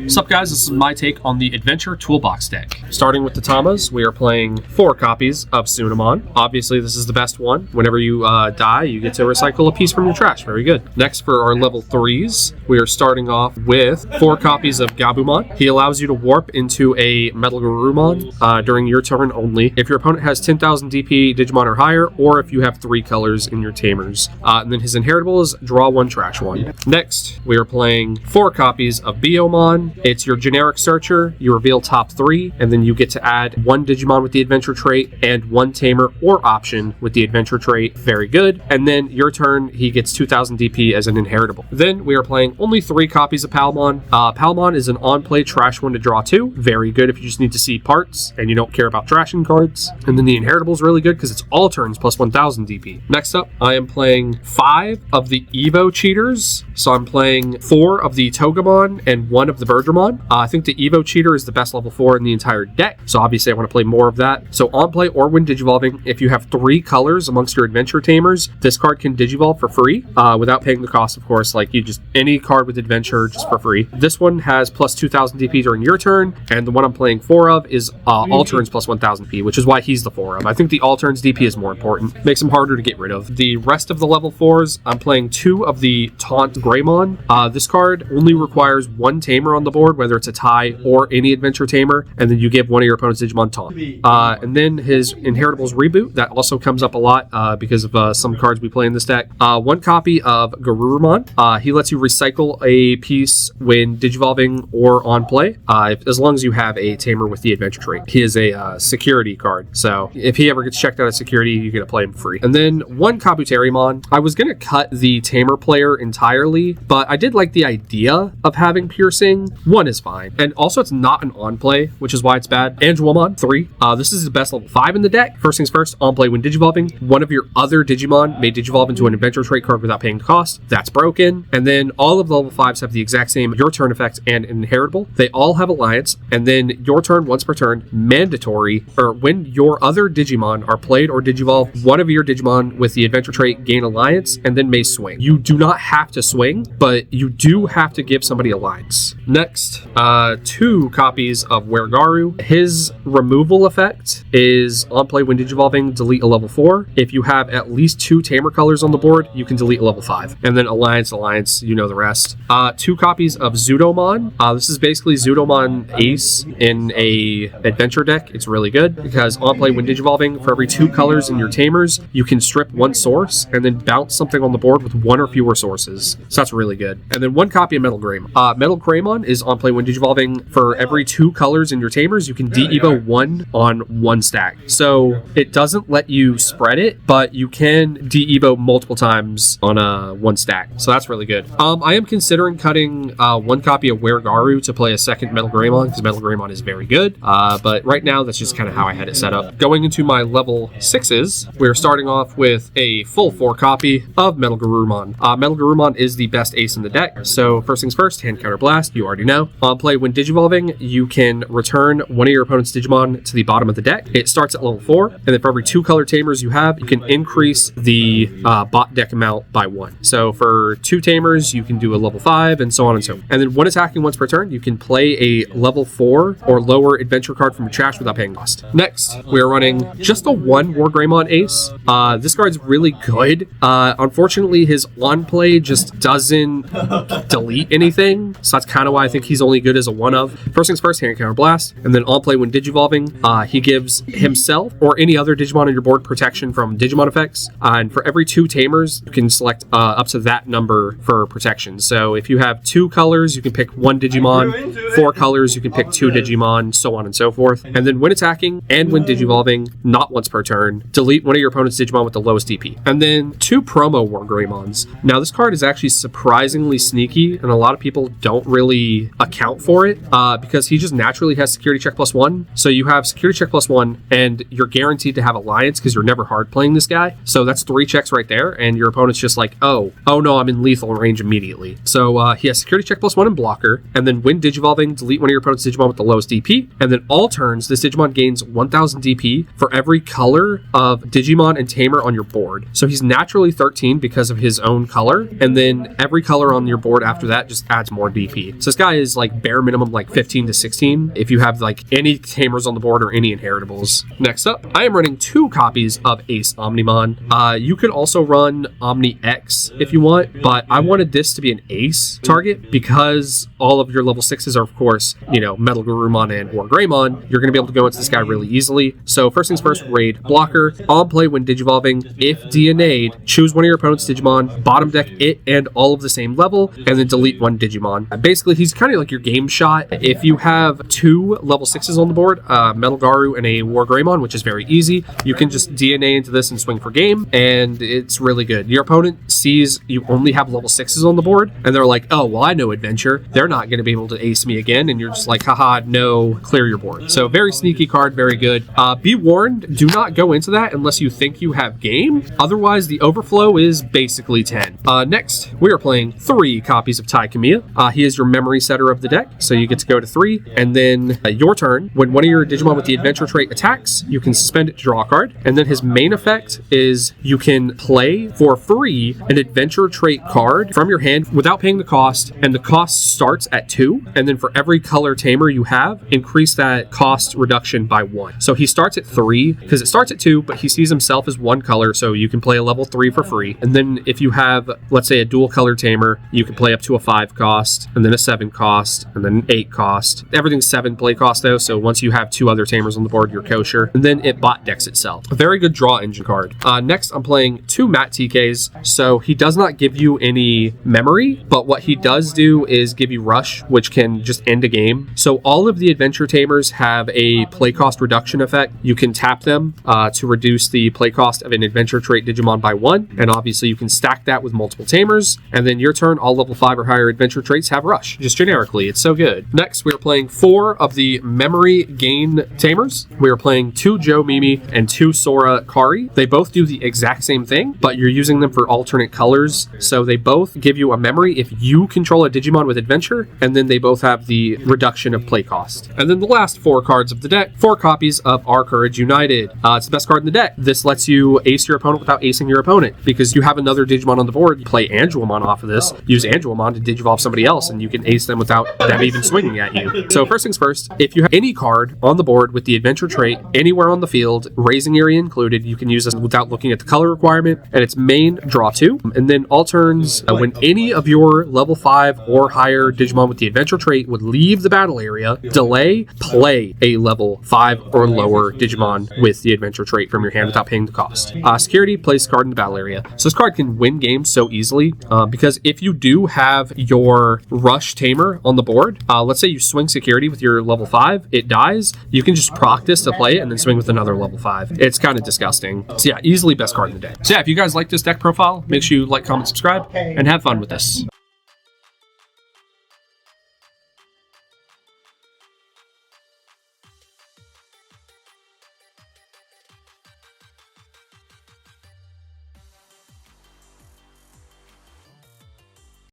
What's up, guys? This is my take on the Adventure Toolbox deck. Starting with the Tamas, we are playing 4 copies of Omnimon. Obviously, this is the best one. Whenever you die, you get to recycle a piece from your trash. Very good. Next, for our level 3s, we are starting off with 4 copies of Gabumon. He allows you to warp into a Metal Garurumon during your turn only if your opponent has 10,000 DP Digimon or higher, or if you have 3 colors in your Tamers. And then his inheritable is draw 1, trash 1. Next, we are playing 4 copies of Biomon. It's your generic searcher. You reveal top 3, and then you get to add 1 Digimon with the adventure trait and 1 Tamer or option with the adventure trait. Very good. And then your turn, he gets 2,000 DP as an inheritable. Then we are playing only 3 copies of Palmon. Palmon is an on-play trash 1 to draw 2. Very good if you just need to see parts and you don't care about trashing cards. And then the inheritable is really good because it's all turns plus 1,000 DP. Next up, I am playing 5 of the Evo cheaters. So I'm playing 4 of the Togemon and 1 of the Bergermon. I think the Evo cheater is the best level 4 in the entire deck, so obviously I want to play more of that. So on play or when digivolving, if you have 3 colors amongst your adventure tamers, this card can digivolve for free without paying the cost, of course. Like, you just any card with adventure just for free. This one has plus 2,000 DP during your turn, and the one I'm playing 4 of is all turns plus 1,000 DP, which is why he's the 4 of. I think the all turns DP is more important. Makes him harder to get rid of. The rest of the level 4s, I'm playing 2 of the Taunt Greymon. This card only requires 1 tamer on the board, whether it's a tie or any adventure tamer, and then you give one of your opponent's Digimon taunt. And then his inheritables reboot, that also comes up a lot because of some cards we play in this deck. 1 copy of Garurumon. He lets you recycle a piece when digivolving or on play, as long as you have a tamer with the adventure trait. He is a security card, so if he ever gets checked out of security, you get to play him free. And then 1 Kabuterimon. I was going to cut the tamer player entirely, but I did like the idea of having piercing. 1 is fine. And also, it's not an on-play, which is why it's bad. Angelmon, 3. This is the best level 5 in the deck. First things first, on-play when digivolving. One of your other Digimon may digivolve into an adventure trait card without paying the cost. That's broken. And then all of the level 5s have the exact same your turn effect and inheritable. They all have alliance. And then your turn, once per turn, mandatory, or when your other Digimon are played or digivolve, one of your Digimon with the adventure trait gain alliance and then may swing. You do not have to swing, but you do have to give somebody alliance. Next, 2 copies of Wergaru. His removal effect is on play when digivolving, delete a level 4. If you have at least 2 tamer colors on the board, you can delete a level 5. And then alliance, you know the rest. 2 copies of Zudomon. This is basically Zudomon Ace in a adventure deck. It's really good because on play when digivolving, for every 2 colors in your tamers, you can strip 1 source and then bounce something on the board with 1 or fewer sources. So that's really good. And then 1 copy of Metal Greymon. Metal Greymon is on play when digivolving. For every 2 colors in your tamers, you can de-evo 1 on 1 stack. So it doesn't let you spread it, but you can de-evo multiple times on a 1 stack. So that's really good. I am considering cutting 1 copy of Wergaru to play a second Metal Greymon, because Metal Greymon is very good. But right now, that's just kind of how I had it set up. Going into my level 6s, we're starting off with a full 4 copy of Metal Garurumon. Metal Garurumon is the best ace in the deck. So first things first, hand counter blast, you already know. On play when digivolving, you can return one of your opponent's Digimon to the bottom of the deck. It starts at level 4, and then for every 2 color tamers you have, you can increase the bot deck amount by 1. So for 2 tamers, you can do a level 5, and so on and so on. And then when attacking once per turn, you can play a level 4 or lower adventure card from your trash without paying cost. Next, we are running just a 1 Wargreymon Ace. This card's really good. Unfortunately, his on play just doesn't delete anything, so that's kind of why I think he's only good as a 1 of. First things first, hand counter blast, and then on play when digivolving, he gives himself or any other Digimon on your board protection from Digimon effects. And for every 2 tamers, you can select up to that number for protection. So if you have 2 colors, you can pick 1 Digimon. 4 colors, you can pick 2 Digimon, so on and so forth. And then when attacking and when digivolving, not once per turn, delete one of your opponent's Digimon with the lowest DP. And then 2 promo Wargreymons. Now this card is actually surprisingly sneaky, and a lot of people don't really account for it because he just naturally has security check +1. So you have security check +1, and you're guaranteed to have alliance because you're never hard playing this guy. So that's 3 checks right there, and your opponent's just like, oh no, I'm in lethal range immediately. So he has security check +1 and blocker, and then when digivolving, delete one of your opponent's Digimon with the lowest DP, and then all turns, this Digimon gains 1,000 DP for every color of Digimon and Tamer on your board. So he's naturally 13 because of his own color, and then every color on your board after that just adds more DP. So this guy guy is like bare minimum like 15 to 16 if you have like any tamers on the board or any inheritables. Next up, I am running 2 copies of Ace Omnimon. You could also run Omni X if you want, but I wanted this to be an Ace target because all of your level 6s are, of course, you know, Metal Garurumon and or Greymon. You're going to be able to go into this guy really easily. So first things first, raid blocker. On play when Digivolving, if DNA'd, choose one of your opponent's Digimon, bottom deck it and all of the same level, and then delete one Digimon. Basically, he's kind of like your game shot. If you have 2 level 6s on the board, Metal Garu and a War Greymon, which is very easy, you can just DNA into this and swing for game, and it's really good. Your opponent sees you only have level 6s on the board, and they're like, oh, well, I know Adventure. They're not going to be able to ace me again, and you're just like, haha, no, clear your board. So very sneaky card, very good. Be warned, do not go into that unless you think you have game. Otherwise, the overflow is basically 10. Next, we are playing 3 copies of Tai Kamiya. He is your memory setter of the deck, so you get to go to 3, and then your turn, when one of your Digimon with the Adventure trait attacks, you can suspend it to draw a card, and then his main effect is you can play for free an Adventure trait card from your hand without paying the cost, and the cost starts at 2, and then for every color tamer you have, increase that cost reduction by 1. So he starts at 3, because it starts at 2, but he sees himself as 1 color, so you can play a level 3 for free. And then if you have, let's say, a dual color tamer, you can play up to a 5 cost, and then a 7 cost, and then an 8 cost. Everything's 7 play cost though, so once you have 2 other tamers on the board, you're kosher. And then it bot decks itself. A very good draw engine card. Next, I'm playing 2 Matt TKs. So he does not give you any memory, but what he does do is give you rush, which can just end a game. So all of the Adventure tamers have a play cost reduction effect. You can tap them to reduce the play cost of an Adventure trait Digimon by 1, and obviously you can stack that with multiple tamers, and then your turn, all level 5 or higher Adventure traits have rush, just generically. It's so good. Next, we are playing 4 of the memory gain tamers. We are playing 2 Joe Mimi and 2 Sora Kari. They both do the exact same thing, but you're using them for alternate colors, so they both give you a memory if you control a Digimon with Adventure, and then they both have the reduction of play cost. And then the last 4 cards of the deck, 4 copies of Our Courage United. It's the best card in the deck. This lets you ace your opponent without acing your opponent, because you have another Digimon on the board, you play Angelomon off of this, use Angelomon to Digivolve somebody else, and you can ace them without them even swinging at you. So first things first, if you have any card on the board with the Adventure trait anywhere on the field, raising area included, you can use this without looking at the color requirement, and it's main, draw 2. And then all turns, when any of your level 5 or higher Digimon with the Adventure trait would leave the battle area, delay, play a level 5 or lower Digimon with the Adventure trait from your hand without paying the cost. Security, place card in the battle area. So this card can win games so easily, because if you do have your Rush Tamer on the board, let's say you swing Security with your level 5, it dies, you can just proc this to play it and then swing with another level 5. It's kind of disgusting. So yeah, easily best card in the deck. So yeah, if you guys like this deck profile, make sure you like, comment, subscribe, and have fun with this.